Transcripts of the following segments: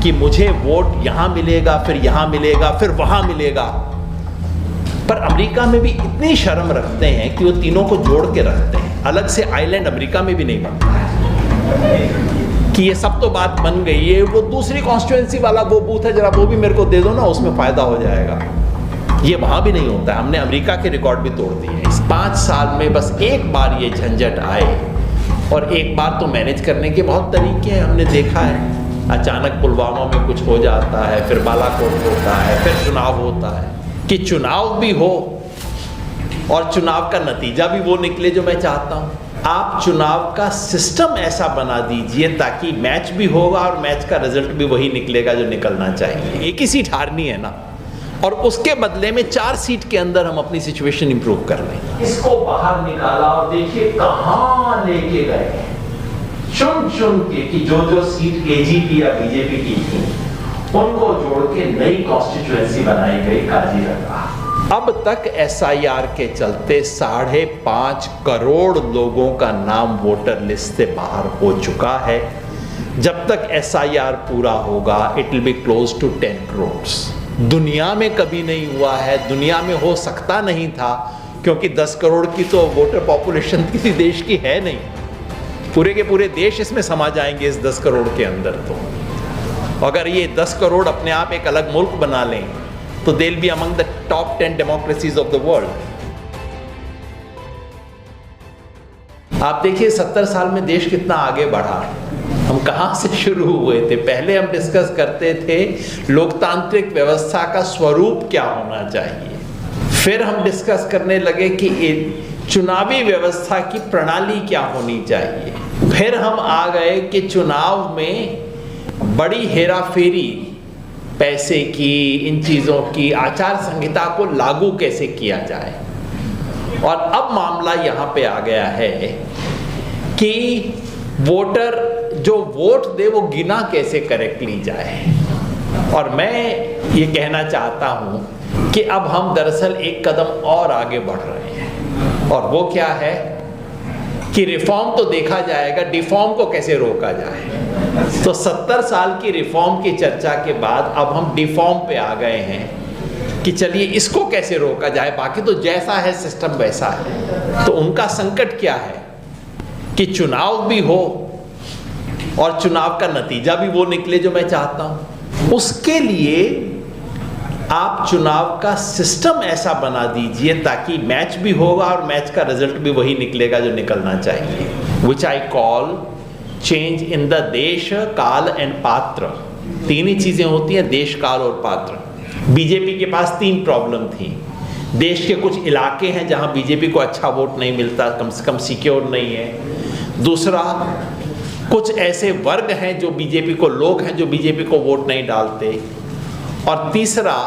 कि मुझे वोट यहाँ मिलेगा, फिर यहाँ मिलेगा, फिर वहाँ मिलेगा। पर अमेरिका में भी इतनी शर्म रखते हैं कि वो तीनों को जोड़ के रखते हैं। अलग से आइलैंड अमेरिका में भी नहीं बनता है कि ये सब तो बात बन गई है, वो दूसरी कॉन्स्टिट्यूएंसी वाला वो बूथ है, जरा वो भी मेरे को दे दो ना, उसमें फायदा हो जाएगा। ये वहाँ भी नहीं होता है। हमने अमेरिका के रिकॉर्ड भी तोड़ दिए हैं। इस 5 साल में बस एक बार ये झंझट आए, और एक बार तो मैनेज करने के बहुत तरीके हैं, हमने देखा है। अचानक पुलवामा में कुछ हो जाता है, फिर बालाकोट होता है, फिर चुनाव होता है। कि चुनाव भी हो और चुनाव का नतीजा भी वो निकले जो मैं चाहता हूँ। आप चुनाव का सिस्टम ऐसा बना दीजिए ताकि मैच भी होगा और मैच का रिजल्ट भी वही निकलेगा जो निकलना चाहिए। एक ही सीट हारनी है ना, और उसके बदले में 4 सीट के अंदर हम अपनी सिचुएशन इंप्रूव कर लें। इसको बाहर निकाला और देखिए कहां लेके गए, चुन चुन के कि जो सीट एजीपी या बीजेपी की थी उनको जोड़ के नई कॉन्स्टिट्यूएंसी बनाई गई काजीरंगा। अब तक एसआईआर के चलते 5.5 करोड़ लोगों का नाम वोटर लिस्ट से बाहर हो चुका है। जब तक एसआईआर पूरा होगा it will be close to 10 crore. दुनिया में कभी नहीं हुआ है, दुनिया में हो सकता नहीं था, क्योंकि 10 करोड़ की तो वोटर पॉपुलेशन किसी देश की है नहीं। पूरे के पूरे देश इसमें समा जाएंगे इस 10 करोड़ के अंदर। तो अगर ये 10 करोड़ अपने आप एक अलग मुल्क बना लें तो they will be among the top 10 democracies of the world. आप देखिए 70 साल में देश कितना आगे बढ़ा। हम कहाँ से शुरू हुए थे? पहले हम डिस्कस करते थे लोकतांत्रिक व्यवस्था का स्वरूप क्या होना चाहिए, फिर हम डिस्कस करने लगे कि चुनावी व्यवस्था की प्रणाली क्या होनी चाहिए, फिर हम आ गए कि चुनाव में बड़ी हेराफेरी पैसे की, इन चीज़ों की, आचार संहिता को लागू कैसे किया जाए, और अब मामला यहाँ पे आ गया है कि वोटर जो वोट दे वो गिना कैसे करेक्टली जाए। और मैं ये कहना चाहता हूँ कि अब हम दरअसल एक कदम और आगे बढ़ रहे हैं, और वो क्या है कि रिफॉर्म तो देखा जाएगा, डिफॉर्म को कैसे रोका जाए। तो 70 साल की रिफॉर्म की चर्चा के बाद अब हम डिफॉर्म पे आ गए हैं कि चलिए इसको कैसे रोका जाए, बाकी तो जैसा है सिस्टम वैसा है। तो उनका संकट क्या है कि चुनाव भी हो और चुनाव का नतीजा भी वो निकले जो मैं चाहता हूं। उसके लिए आप चुनाव का सिस्टम ऐसा बना दीजिए ताकि मैच भी होगा और मैच का रिजल्ट भी वही निकलेगा जो निकलना चाहिए। Which I call change in the देश, काल एंड पात्र। 3 ही चीजें होती हैं, देश, काल और पात्र। बीजेपी के पास 3 प्रॉब्लम थी। देश के कुछ इलाके हैं जहां बीजेपी को अच्छा वोट नहीं मिलता, कम से कम सिक्योर नहीं है। दूसरा, कुछ ऐसे वर्ग हैं जो बीजेपी को, लोग हैं जो बीजेपी को वोट नहीं डालते। और तीसरा,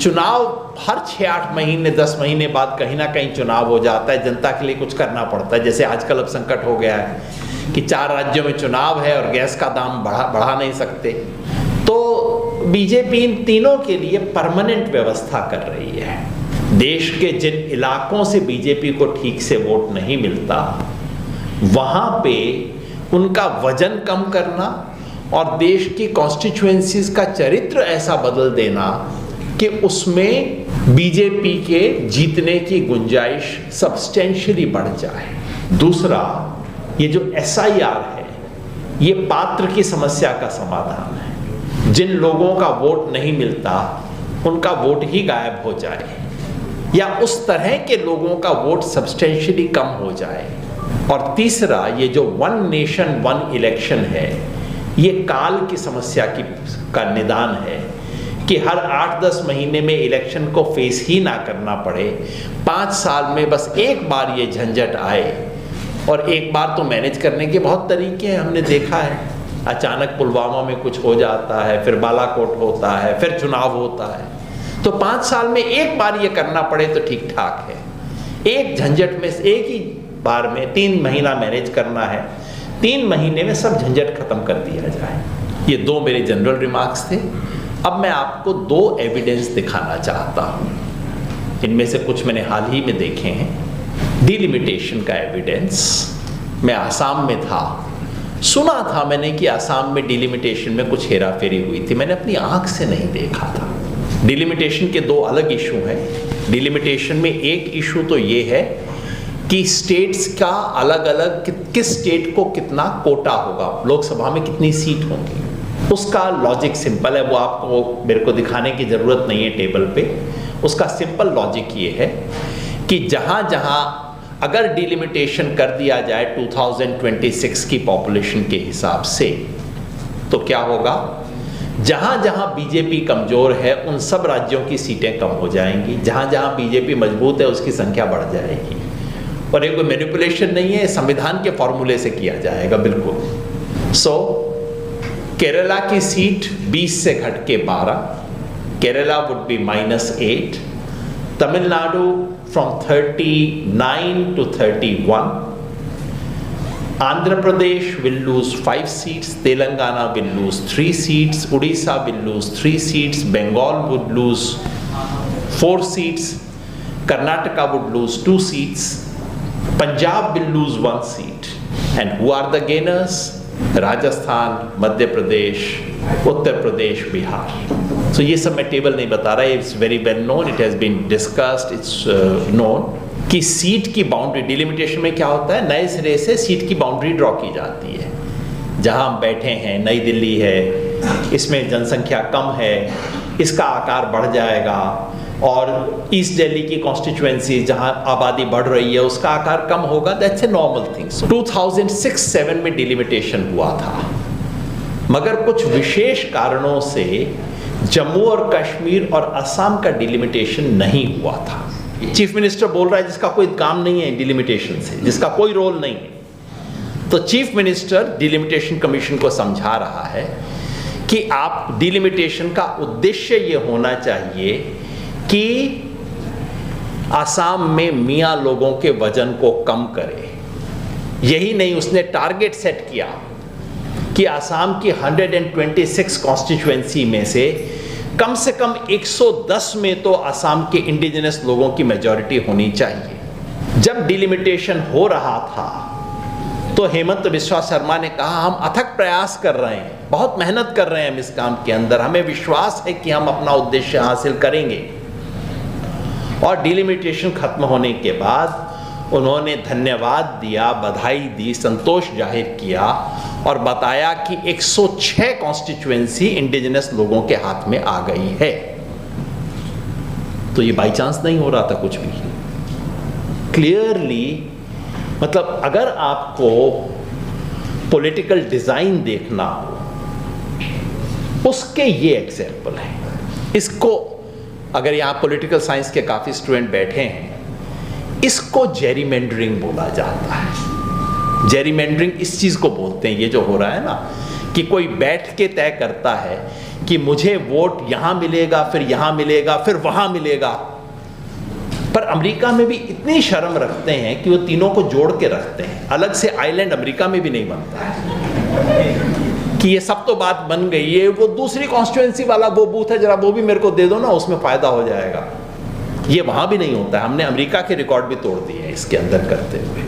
चुनाव हर 6-8 महीने 10 महीने बाद कहीं ना कहीं चुनाव हो जाता है, जनता के लिए कुछ करना पड़ता है। जैसे आजकल अब संकट हो गया है कि 4 राज्यों में चुनाव है और गैस का दाम बढ़ा नहीं सकते। तो बीजेपी इन तीनों के लिए परमानेंट व्यवस्था कर रही है। देश के जिन इलाकों से बीजेपी को ठीक से वोट नहीं मिलता वहां पे उनका वजन कम करना और देश की कॉन्स्टिट्यूएंसीज का चरित्र ऐसा बदल देना कि उसमें बीजेपी के जीतने की गुंजाइश सब्सटेंशियली बढ़ जाए। दूसरा, ये जो एसआईआर है ये पात्र की समस्या का समाधान है। जिन लोगों का वोट नहीं मिलता उनका वोट ही गायब हो जाए, या उस तरह के लोगों का वोट सब्सटेंशियली कम हो जाए। और तीसरा, ये जो 1 नेशन 1 इलेक्शन है ये काल की समस्या का निदान है कि हर 8-10 महीने में इलेक्शन को फेस ही ना करना पड़े। 5 साल में बस एक बार ये झंझट आए, और एक बार तो मैनेज करने के बहुत तरीके हैं, हमने देखा है। अचानक पुलवामा में कुछ हो जाता है, फिर बालाकोट होता है, फिर चुनाव होता है। तो 5 साल में एक बार ये करना पड़े तो ठीक ठाक है। एक झंझट में एक ही बार में 3 महीना मैनेज करना है, 3 महीने में सब झंझट खत्म कर दिया जाए। ये 2 मेरे जनरल रिमार्क्स थे। अब मैं आपको 2 एविडेंस दिखाना चाहता हूँ। इनमें से कुछ मैंने हाल ही में देखे हैं। डिलिमिटेशन का एविडेंस। मैं आसाम में था सुना था मैंने कि आसाम में डिलिमिटेशन में कुछ हेरा फेरी हुई थी, मैंने अपनी आंख से नहीं देखा था। डिलिमिटेशन के दो अलग इशू हैं। डिलिमिटेशन में एक इशू तो ये है कि स्टेट्स का अलग अलग किस स्टेट को कितना कोटा होगा, लोकसभा में कितनी सीट होंगी। उसका लॉजिक सिंपल है, वो आपको मेरे को दिखाने की ज़रूरत नहीं है टेबल पे। उसका सिंपल लॉजिक ये है कि जहाँ जहाँ अगर डिलिमिटेशन कर दिया जाए 2026 की पॉपुलेशन के हिसाब से, तो क्या होगा, जहाँ जहाँ बीजेपी कमज़ोर है उन सब राज्यों की सीटें कम हो जाएंगी, जहाँ जहाँ बीजेपी मजबूत है उसकी संख्या बढ़ जाएगी। और ये कोई मैनिपुलेशन नहीं है, संविधान के फॉर्मूले से किया जाएगा बिल्कुल। सो केरला की सीट 20 से घट के 12, Kerala would be -8, Tamil Nadu from 39 to 31, Andhra Pradesh will lose 5 seats, Telangana will lose 3 seats, Odisha will lose 3 seats, Bengal would lose 4 seats, Karnataka would lose 2 seats, Punjab will lose 1 seat. And who are the gainers? Rajasthan, Madhya Pradesh, Uttar Pradesh, Bihar. So ये सब मैं table नहीं बता रहा, it's very well known, it has been discussed, it's known कि seat की boundary delimitation में क्या होता है, नए सिरे से सीट की बाउंड्री ड्रॉ की जाती है। जहाँ हम बैठे हैं, नई दिल्ली है, इसमें जनसंख्या कम है, इसका आकार बढ़ जाएगा, और ईस्ट दिल्ली की कॉन्स्टिट्यूएंसी जहाँ आबादी बढ़ रही है उसका आकार कम होगा। That's a normal thing. 2006-07 में डिलिमिटेशन हुआ था, मगर कुछ विशेष कारणों से जम्मू और कश्मीर और असम का डिलिमिटेशन नहीं हुआ था। चीफ मिनिस्टर बोल रहा है जिसका कोई काम नहीं है डिलिमिटेशन से, जिसका कोई रोल नहीं है, तो चीफ मिनिस्टर डिलिमिटेशन कमीशन को समझा रहा है कि आप डिलिमिटेशन का उद्देश्य ये होना चाहिए कि असम में मियाँ लोगों के वजन को कम करे। यही नहीं, उसने टारगेट सेट किया कि असम की 126 कॉन्स्टिट्यूएंसी में से कम 110 में तो असम के इंडिजिनस लोगों की मेजॉरिटी होनी चाहिए। जब डिलिमिटेशन हो रहा था तो हेमंत बिस्वा शर्मा ने कहा हम अथक प्रयास कर रहे हैं, बहुत मेहनत कर रहे हैं हम इस काम के अंदर, हमें विश्वास है कि हम अपना उद्देश्य हासिल करेंगे। और डिलिमिटेशन खत्म होने के बाद उन्होंने धन्यवाद दिया, बधाई दी, संतोष जाहिर किया और बताया कि 106 कॉन्स्टिट्यूएंसी इंडिजिनस लोगों के हाथ में आ गई है। तो ये बाई चांस नहीं हो रहा था कुछ भी, क्लियरली। मतलब अगर आपको पॉलिटिकल डिजाइन देखना हो, उसके ये एग्जाम्पल है। इसको अगर यहाँ पॉलिटिकल साइंस के काफ़ी स्टूडेंट बैठे हैं, इसको जेरीमेंडरिंग बोला जाता है। जेरीमेंडरिंग इस चीज़ को बोलते हैं, ये जो हो रहा है ना, कि कोई बैठ के तय करता है कि मुझे वोट यहाँ मिलेगा, फिर यहाँ मिलेगा, फिर वहाँ मिलेगा। पर अमेरिका में भी इतनी शर्म रखते हैं कि वो तीनों को जोड़ के रखते हैं। अलग से आइलैंड अमेरिका में भी नहीं बनता है कि ये सब तो बात बन गई है, वो दूसरी कॉन्स्टिट्यूएंसी वाला वो बूथ है, जरा वो भी मेरे को दे दो ना, उसमें फ़ायदा हो जाएगा। ये वहाँ भी नहीं होता है। हमने अमेरिका के रिकॉर्ड भी तोड़ दिए हैं इसके अंदर करते हुए।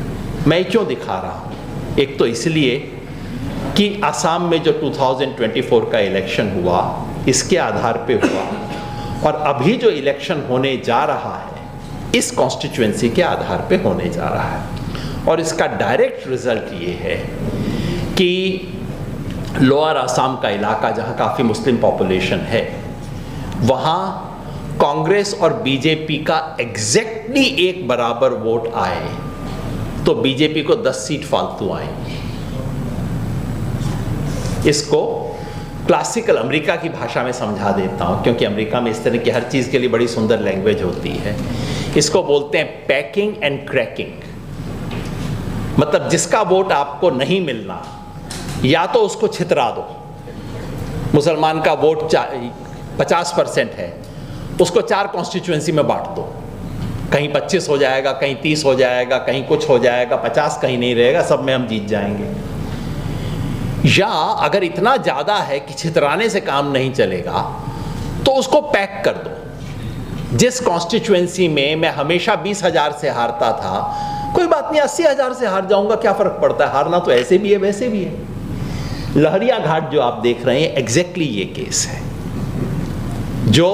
मैं क्यों दिखा रहा हूँ? एक तो इसलिए कि असम में जो 2024 का इलेक्शन हुआ, इसके आधार पे हुआ, और अभी जो इलेक्शन होने जा रहा है इस कॉन्स्टिट्यूएंसी के आधार पे होने जा रहा है। और इसका डायरेक्ट रिजल्ट ये है कि लोअर असम का इलाका जहाँ काफ़ी मुस्लिम पॉपुलेशन है, वहाँ कांग्रेस और बीजेपी का एग्जैक्टली एक बराबर वोट आए तो बीजेपी को 10 सीट फालतू आएंगी। इसको क्लासिकल अमेरिका की भाषा में समझा देता हूँ, क्योंकि अमेरिका में इस तरह की हर चीज़ के लिए बड़ी सुंदर लैंग्वेज होती है। इसको बोलते हैं पैकिंग एंड क्रैकिंग। मतलब जिसका वोट आपको नहीं मिलना, या तो उसको छितरा दो। मुसलमान का वोट 50% है, उसको 4 कॉन्स्टिट्यूएंसी में बांट दो, कहीं 25 हो जाएगा, कहीं 30 हो जाएगा, कहीं कुछ हो जाएगा, 50 कहीं नहीं रहेगा, सब में हम जीत जाएंगे। या अगर इतना ज़्यादा है कि छितराने से काम नहीं चलेगा, तो उसको पैक कर दो। जिस कॉन्स्टिट्यूएंसी में मैं हमेशा 20,000 से हारता था, कोई बात नहीं 80,000 से हार जाऊंगा, क्या फ़र्क पड़ता है, हारना तो ऐसे भी है वैसे भी है। लहरिया घाट जो आप देख रहे हैं एग्जैक्टली ये केस है। जो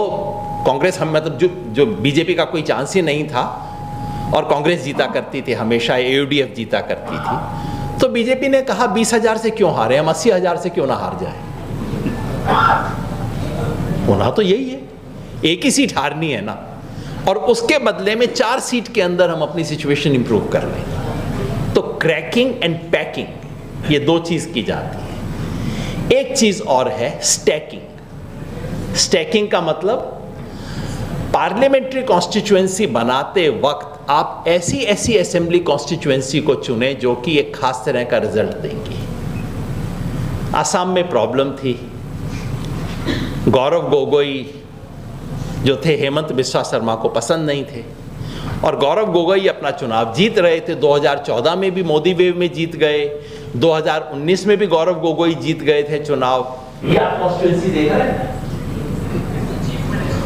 कांग्रेस हम मतलब जो बीजेपी का कोई चांस ही नहीं था और कांग्रेस जीता करती थी हमेशा, AUDF जीता करती थी, तो बीजेपी ने कहा 20,000 से क्यों हारे, हम 80,000 से क्यों ना हार जाए। होना तो यही है, एक ही सीट हारनी है ना, और उसके बदले में 4 सीट के अंदर हम अपनी सिचुएशन इंप्रूव कर लें। तो क्रैकिंग एंड पैकिंग, ये 2 चीज की जाती है। एक चीज और है स्टैकिंग। स्टैकिंग का मतलब पार्लियामेंट्री कॉन्स्टिट्यूएंसी बनाते वक्त आप ऐसी असेंबली कॉन्स्टिट्यूएंसी को चुने जो कि एक खास तरह का रिजल्ट देंगी। असम में प्रॉब्लम थी, गौरव गोगोई जो थे हेमंत बिस्वा शर्मा को पसंद नहीं थे, और गौरव गोगोई अपना चुनाव जीत रहे थे। 2014 में भी मोदी वेव में जीत गए, 2019 में भी गौरव गोगोई जीत गए थे चुनाव। ये आप कॉन्स्टिट्यूएंसी देख रहे हैं,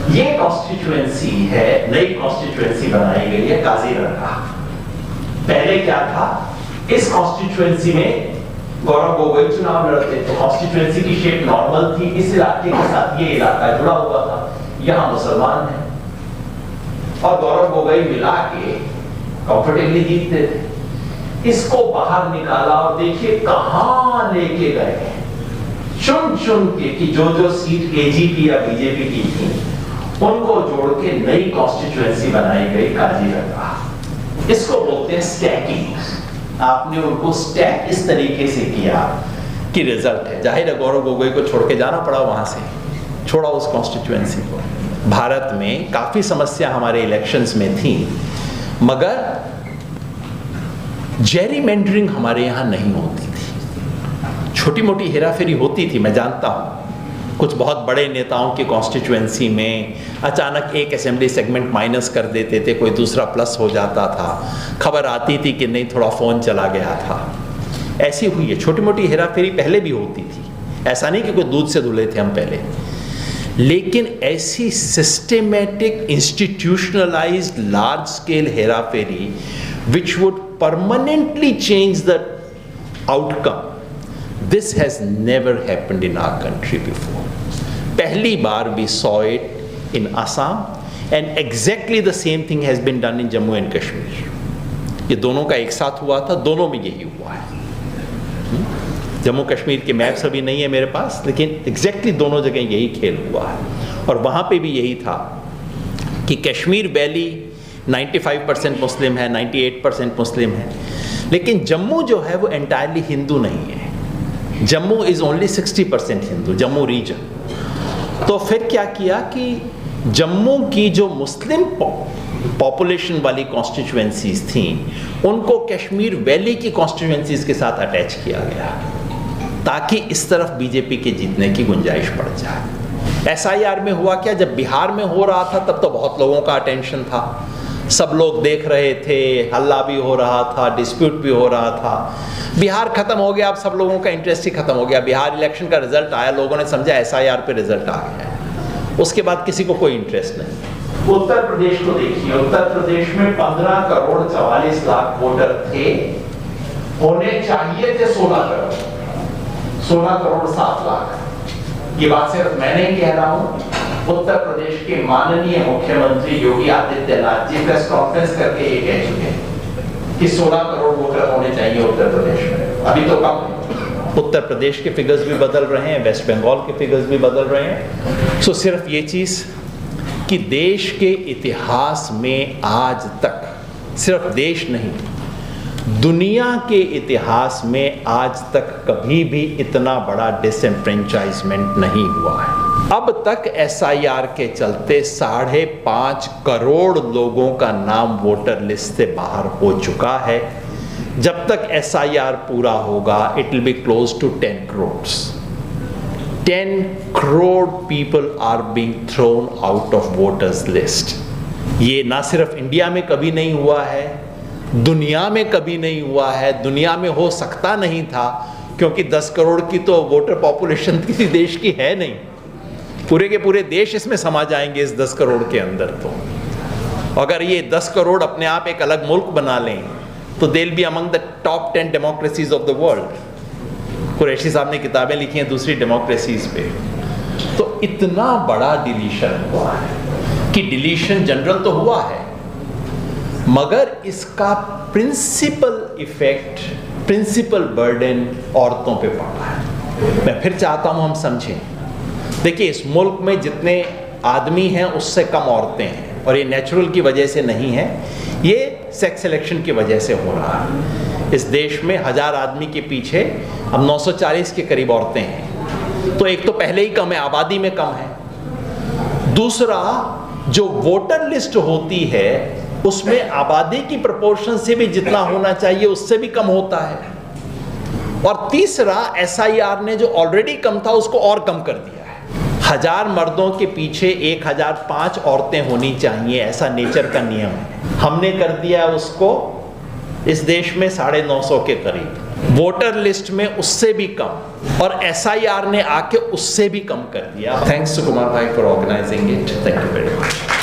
ये कॉन्स्टिट्यूएंसी है, नई कॉन्स्टिट्यूएंसी बनाई गई है काजीरंगा। पहले क्या था, इस कॉन्स्टिट्यूएंसी में गौरव गोगोई चुनाव लड़ते थे, कॉन्स्टिट्यूएंसी की शेप नॉर्मल थी, इस इलाके के साथ ये इलाका जुड़ा हुआ था, यहां मुसलमान है, और गौरव गोगोई मिला के कंफर्टेबली जीतते थे। इसको बाहर निकाला और देखिए कहां लेके गए, चुन चुन के कि जो सीट AGP या बीजेपी की थी उनको जोड़ के नई कॉन्स्टिट्यूएंसी बनाई गई काजीरंगा। इसको बोलते हैं स्टैकिंग। आपने उनको स्टैक इस तरीके से किया कि रिजल्ट है। जाहिर है गौरव गोगोई को छोड़ के जाना पड़ा, वहां से छोड़ा उस कॉन्स्टिट्यूएंसी को। भारत में काफी समस्या हमारे इलेक्शंस में थी, मगर जेरीमेंडरिंग हमारे यहां नहीं होती थी। छोटी मोटी हेराफेरी होती थी, मैं जानता हूं, कुछ बहुत बड़े नेताओं की कॉन्स्टिट्यूएंसी में अचानक एक असेंबली सेगमेंट माइनस कर देते थे, कोई दूसरा प्लस हो जाता था, खबर आती थी कि नहीं थोड़ा फोन चला गया था। ऐसी हुई है, छोटी मोटी हेराफेरी पहले भी होती थी, ऐसा नहीं कि कोई दूध से धुले थे हम पहले, लेकिन ऐसी सिस्टेमेटिक इंस्टीट्यूशनलाइज्ड लार्ज स्केल हेराफेरी which would permanently change the outcome, this has never happened in our country before. पहली बार we saw it in Assam and exactly the same thing has been done in Jammu and Kashmir. ये दोनों का एक साथ हुआ था, दोनों में यही हुआ है। जम्मू कश्मीर के मैप्स अभी नहीं है मेरे पास, लेकिन एग्जैक्टली दोनों जगह यही खेल हुआ है। और वहाँ पे भी यही था कि कश्मीर वैली 95% मुस्लिम है, 98% मुस्लिम है, लेकिन जम्मू जो है वो एंटायरली हिंदू नहीं है। Jammu is only 60% Hindu, Jammu region. तो फिर क्या किया कि जम्मू की जो मुस्लिम पॉपुलेशन वाली कॉन्स्टिट्यूएंसीज थी उनको कश्मीर वैली की कॉन्स्टिट्यूएंसीज के साथ अटैच किया गया, ताकि इस तरफ बीजेपी के जीतने की गुंजाइश बढ़ जाए। SIR में हुआ क्या, जब बिहार में हो रहा था तब तो बहुत लोगों का अटेंशन था, सब लोग देख रहे थे, हल्ला भी हो रहा था, डिस्प्यूट भी हो रहा था। बिहार खत्म हो गया, अब सब लोगों का इंटरेस्ट ही खत्म हो गया। बिहार इलेक्शन का रिजल्ट आया, लोगों ने समझा SIR पे रिजल्ट आ गया है, उसके बाद किसी को कोई इंटरेस्ट नहीं। उत्तर प्रदेश को देखिए, उत्तर प्रदेश में 15 करोड़ 44 लाख वोटर थे, होने चाहिए थे 16 करोड़, 16 करोड़ 7 लाख। ये बात सिर्फ मैं नहीं कह रहा हूं, उत्तर प्रदेश के माननीय मुख्यमंत्री योगी आदित्यनाथ जी प्रेस कॉन्फ्रेंस करके ये कह चुके हैं कि 16 करोड़ वोटर होने चाहिए उत्तर प्रदेश में। अभी तो कम है, उत्तर प्रदेश के फिगर्स भी बदल रहे हैं, वेस्ट बंगाल के फिगर्स भी बदल रहे हैं। सो सिर्फ ये चीज कि देश के इतिहास में आज तक, सिर्फ देश नहीं दुनिया के इतिहास में आज तक कभी भी इतना बड़ा डिसएनफ्रेंचाइजमेंट नहीं हुआ है। अब तक SIR के चलते 5.5 करोड़ लोगों का नाम वोटर लिस्ट से बाहर हो चुका है। जब तक SIR पूरा होगा it will be close to 10 crore. 10 crore people are being thrown out of voters list. ये ना सिर्फ इंडिया में कभी नहीं हुआ है, दुनिया में कभी नहीं हुआ है, दुनिया में हो सकता नहीं था, क्योंकि 10 करोड़ की तो वोटर पॉपुलेशन किसी देश की है नहीं। पूरे के पूरे देश इसमें समा जाएंगे इस 10 करोड़ के अंदर। तो अगर ये 10 करोड़ अपने आप एक अलग मुल्क बना लें तो they will be among the top 10 democracies of the world. Qureshi साहब ने किताबें लिखी हैं दूसरी डेमोक्रेसीज पे। तो इतना बड़ा डिलीशन हुआ है कि डिलीशन जनरल तो हुआ है, मगर इसका प्रिंसिपल इफेक्ट, प्रिंसिपल बर्डन औरतों पे पड़ा है। मैं फिर चाहता हूं हम समझें। देखिए, इस मुल्क में जितने आदमी हैं उससे कम औरतें हैं, और ये नेचुरल की वजह से नहीं है, ये सेक्स सिलेक्शन की वजह से हो रहा है। इस देश में 1000 आदमी के पीछे अब 940 के करीब औरतें हैं। तो एक तो पहले ही कम है, आबादी में कम है। दूसरा, जो वोटर लिस्ट होती है उसमें आबादी की प्रोपोर्शन से भी जितना होना चाहिए उससे भी कम होता है। और तीसरा, SIR ने जो ऑलरेडी कम था उसको और कम कर दिया है। 1000 मर्दों के पीछे 1005 औरतें होनी चाहिए, ऐसा नेचर का नियम है। हमने कर दिया उसको इस देश में 950 के करीब, वोटर लिस्ट में उससे भी कम, और SIR ने आके उससे भी कम कर दिया। थैंक्स टू कुमार भाई for organising it. Thank you very much.